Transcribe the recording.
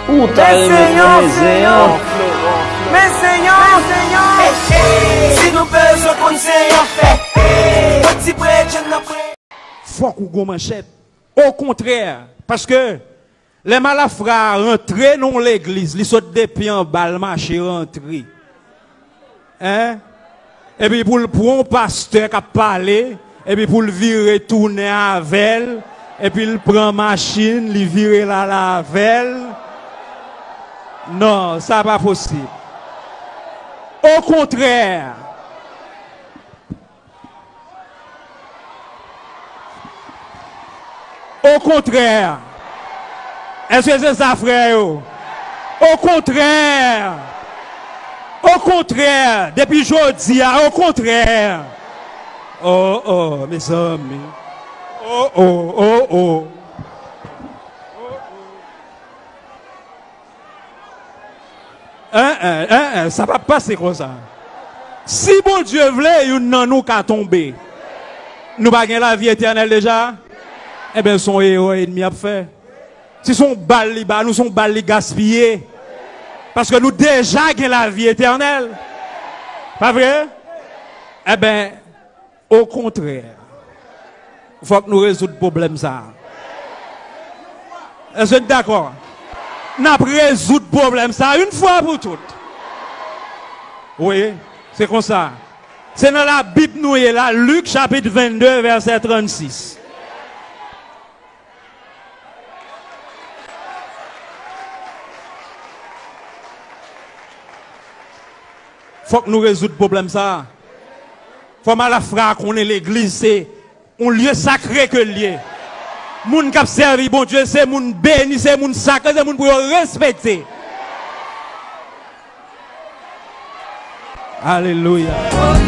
Ou t'as Seigneur. Mais Seigneur. Si nous besoin qu'on Seigneur fait. Petit prêtre, je n'en prie. Faut qu'on go manchette. Au contraire, parce que les malafrats rentrent dans l'église, ils sautent des pieds en bas, le marché rentré. Hein? Et puis pour un pasteur qui a parlé, et puis pour le virer tourner avec elle, et puis il prend machine, il vire la avec. Non, ça n'est pas possible. Au contraire. Au contraire. Est-ce que c'est ça, frère? Au contraire. Au contraire. Depuis jeudi, au contraire. Oh, mes amis. Oh. Ça va passer comme ça. Si bon Dieu voulait, il n'y a nous qu'à tomber. Nous pas gagner la vie éternelle déjà. Eh bien, son héros ennemi a fait. Si son balle liba, nous sommes balle gaspillés. Parce que nous déjà gagnons la vie éternelle. Pas vrai? Eh bien, au contraire. Il faut que nous résoudre le problème ça. Est-ce que vous êtes d'accord? Nous avons résolu le problème ça une fois pour toutes. Oui, c'est comme ça. C'est dans la Bible nous est là, Luc chapitre 22, verset 36. Faut que nous résoudre le problème ça. Faut mal la frère qu'on est l'église, c'est un lieu sacré que lieu. Moun qui servi bon Dieu, c'est moun béni, c'est moun sacré, c'est moun pour respecter. Alléluia. Alléluia.